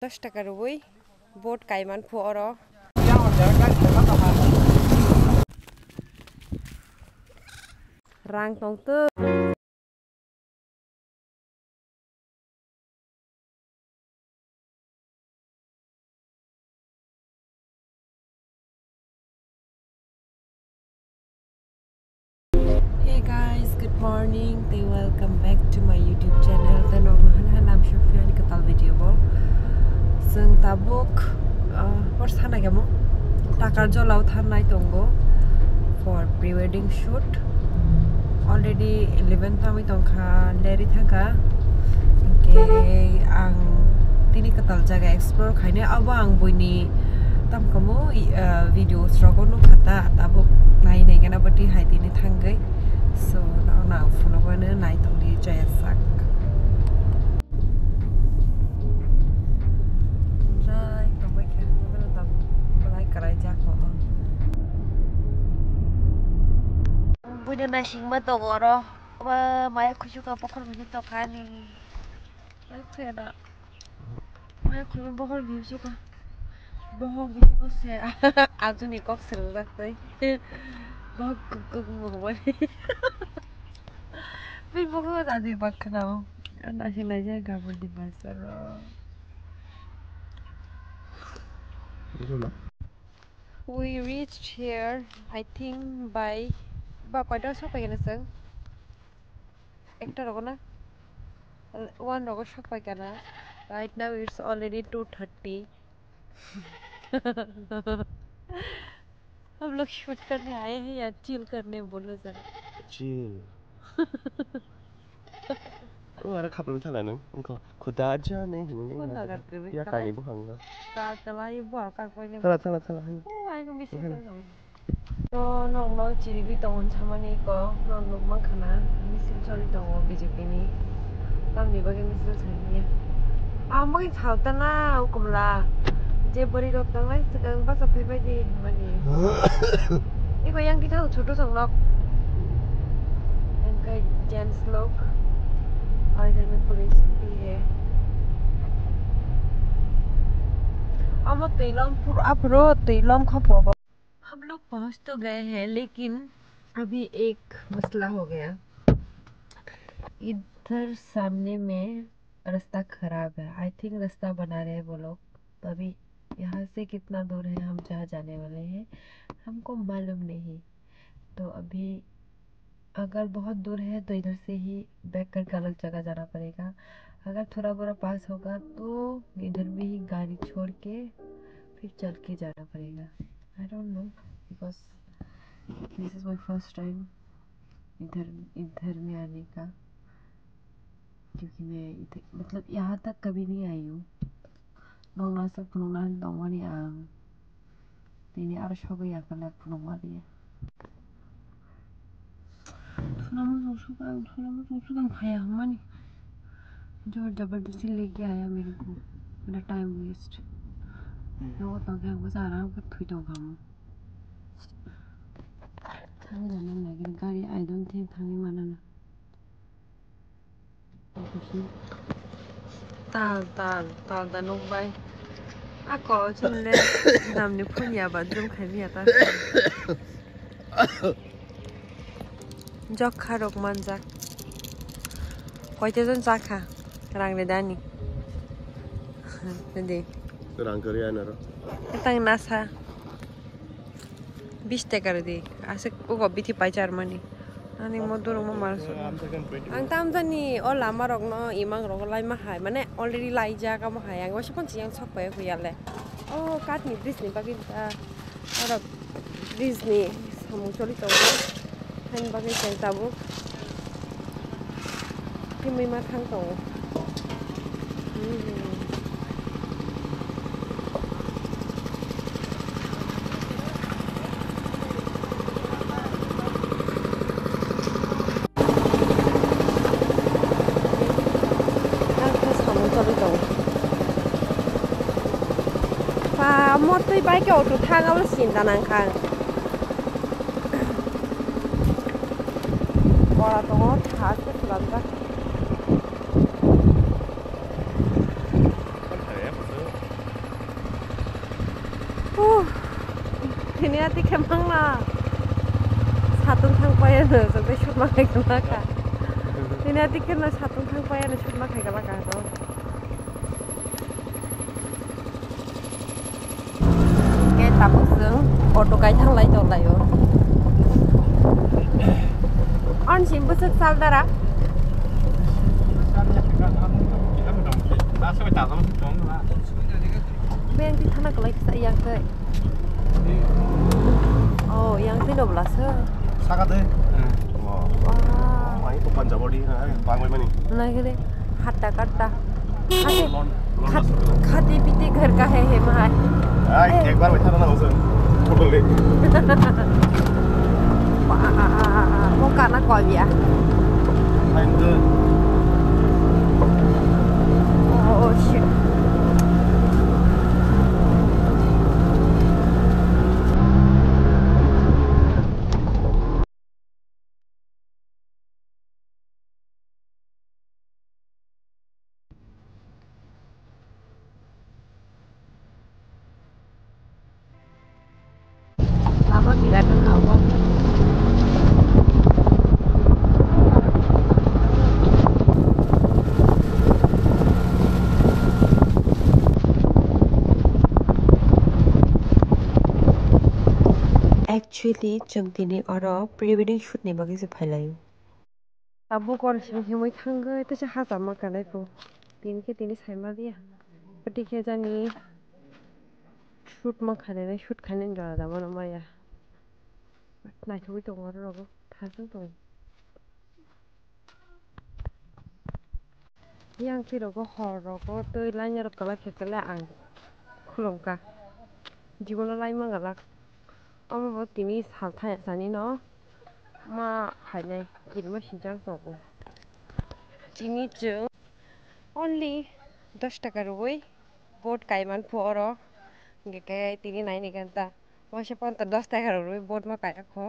10 টাকা রুই বোট কাইমান ফুଅर rang tong tu Hey guys, good morning. They welcome back to my YouTube channel. Then I'm Shafia di katal video bo. Seng tabuk first hana gamo. Takar jolau thanai tongo for pre-wedding shoot. Already 11 tami tongkha leri thaka. Okay, ang tini katal jaga explore khaine aba ang boini tam kamo video strogo no khata tabuk nai nei gana bati hai tini thangai. So now phone na nai tong di jaya sak. Rai tong bai khe na tam balai karai jak mo. Buina na singma tongoro. Ba mai khuju ka pokhor mi to khani. Ai pheda. Mai khuju pokhor mi su ka. Bohong bi ko se. Ajuni kok sel raktai. Bok kok mo boy. Bin boko tadi baknao. Nasi naja gabur di pasar. We reached here, I think by koita shop paigena sang. Ekta rogo na. One rogo shop paigena. Right now it's already 2:30. हम लोग shoot करने आए हैं या chill करने बोलो जरा chill अरे खापलो थाला नों उनको खुदा जाने या काई बुहांगा चला ये बुआ का कोई नहीं चला ओ आई को मिस तो नों नो चिरी भी तो उन छमनी को नों लोग मन खाना मिसिल चली तो बीजेपी नि तम नि बगे मिसिल छनिया आम बगे छावता ना उकुमला जे बड़ी रोक तंगलाई सकंग बस अपने बायदि माने इको yang kita छोटो संगलक इनका जेंट्स लोग और इधर में पुलिस भी है हम लोग तेलम खपो हम लोग पहुंच तो गए हैं लेकिन अभी एक मसला हो गया इधर सामने में रास्ता खराब है आई थिंक रास्ता बना रहे हैं वो लोग तो अभी यहाँ से कितना दूर है हम जहाँ जाने वाले हैं हमको मालूम नहीं तो अभी अगर बहुत दूर है तो इधर से ही बैक करके अलग जगह जाना पड़ेगा अगर थोड़ा बड़ा पास होगा तो इधर में ही गाड़ी छोड़ के फिर चल के जाना पड़ेगा I don't know because this is my first time इधर में आने का क्योंकि मैं इधर मतलब यहाँ तक कभी नहीं आई हूँ नौना सब नौना दौमानी आं तीन आर शौक या कलर नौमानी है थोड़ा खाया मानी जो जबरदस्ती लेके आया मेरे को मेरा टाइम वेस्ट वो तो क्या हमको सारा हमको थुई तो खाऊं थांग जाना लगे गाड़ी आई डोंट थिंक थांगी माना ना ताल Danuka bye ako chunle namni phunya ba jum khani ata jok kharok manjak koite jon jakha rang le dani nde rang kari anaro tang nasa 20 টাকা রে দি আসে ও গবিতি পাই চার মানি ani modur mo marso ang tam jani o lama rok no imang rok lai ma hai mane already lai ja ka ma hai ang wa sapon chiang chok pa hu yale o kat ni bridge ni bagin ta ara bridge ni samu choli to han bagin chai tabu kimai ma thang to motoy bike auto thanga wal sin danang khang ora to tha ke tulamda Ini hati kemang lah. Satu thang paya na sampai shoot makai kelaka. Ini hati kena satu thang paya na shoot makai kelaka so. Cái tập sướng auto cái thang lại tổ lại rồi. On xin bớt sức sao ra? Bênที่ท่านก็เลยใส่ยังเคยโอ้ยังที่ดบละเสื้อ 사과들. 와. 와 많이 또 반자버리. 방울 많이. ना करे हट्टा कट्टा खाते पीते घर का है my 아, एक बार बैठा ना उसे फोटो ले. वो काना कॉल दिया find oh shit Lama tidak ada apa. Actually, जों दिनै अराव प्री-वेडिंग शूटनि बागैसो फायलायो ताबो गरसिम हिमै थांगो तसे हाजामा गानायखौ दिनै साइमा दिया गतिके जानि शूट मा खानाय शूट खानाय जरा दामा माया नायथ'बाय दं आरो रावबो थाजों दं yang tirogo horogo tui lanya rokala kekele ang khulongka jibono lai mangalak omo tini salthai sani no ma khainai kirma sinjang togo tini chung only 10 টাকা রুই বোট কাইমান ফুয়ারো গেকে তিনি নাই নিকান্তা মাসে পন্তা 10 টাকা রুই বোট মা কাই রাখো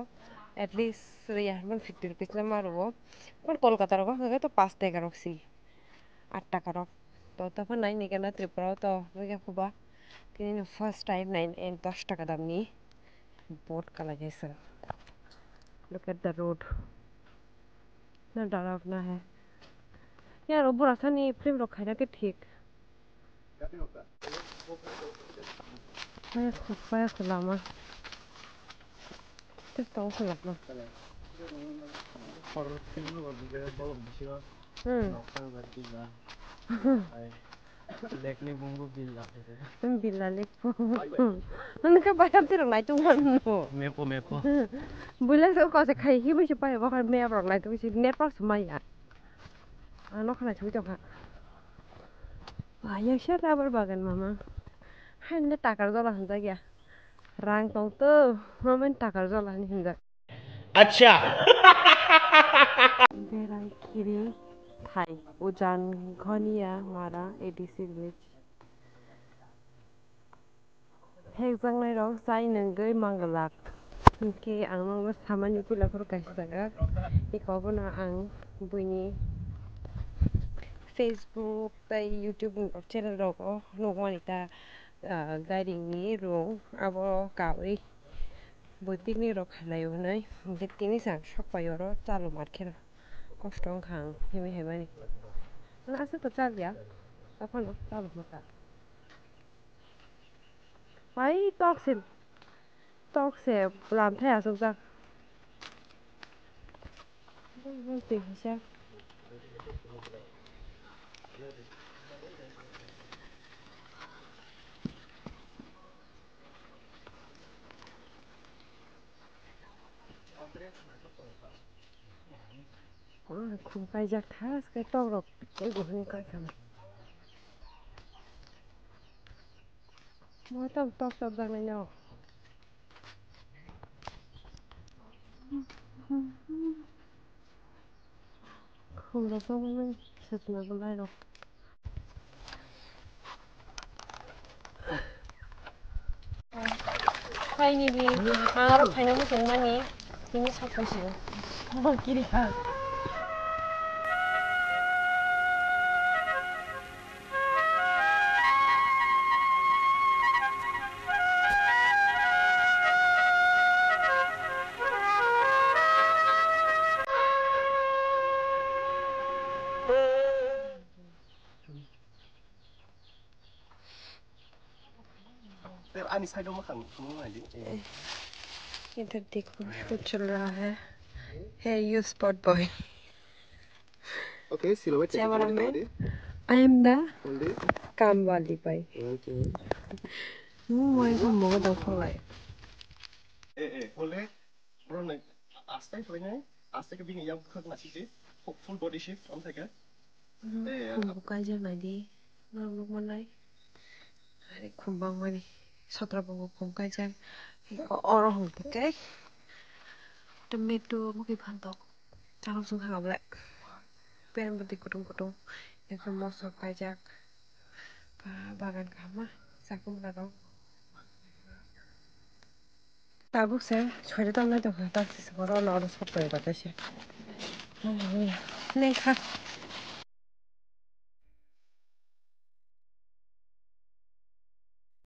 at least রিয়ার 50 rupees না মারবো পর কলকাতা রকম গেকে তো 5 টাকা রকছি 8 টাকা রক তো তখন নাই নিকানা ত্রিপুরা তো গেকে ফুবা তিনি ফার্স্ট টাইম নাই 10 টাকা দামনি বোট কালা গেছে look at the road ना डरावना है यार वो बुरा सा नहीं फिल्म रखा है कि ठीक पाया खुला मा तो तो खुला मा lekni bumbu bila bila lekpo nang ka bayam ti rong nai tu ngan no mepo bula so ko se khai hi mai pa ba kan me rong nai tu si net pak smai ya ano khana chu jong ha ya sha ta bar bagan mama han ne takar jola handa gya rang tong to mamen takar jola ni handa अच्छा berai kiri thai ujan khania mara adc village hekjang nai rok sai nengoi mangalak ke ang mang samani pula khor kaisa jaga ikobono ang buini Facebook tai YouTube channel rok nongmani ta guiding ni rong abo kawi boi picnic rok khalayo nai tini sang shok payoro chalu markhera kostong khang himi hebani na ase to chalya tafan chalu mata pai tok se làm thế à sung sang vâng tình sao khung kai jak thas cái to rồi cái của hình kai cầm mỗi tầm to sập ra này nhau không được không mình sụt nó còn lại rồi quay đi đi nó phải nó mới dùng mà nhỉ ini satu sih mau kiri kan ते आनी साइडआव मा खालामनो नायदि इधर देखो show चल रहा है you spot boy okay silhouette cameraman I am the काम वाली बाई मैं हम मोगा दाउफांलाय ए बोले ब्रो नै आस्ते फैनाय आस्ते के बिनि याव खक नासिदि फुल बॉडी शेप हम थायगा खुम्बु काजों नायदि नाम मोननाय अरे खुम्बां मानि सत्रा बंगो खुम काजों और हम के टमेटो मुखी फांतो चालू सुन खाबले पेन बत्ती कुटुम कुटुम एक मौसम काजों बागान खामा साकुम लागाव Starbucks 저리 달라도 딱 있어. 걸어 나와서 섞어야 돼. 네, 가.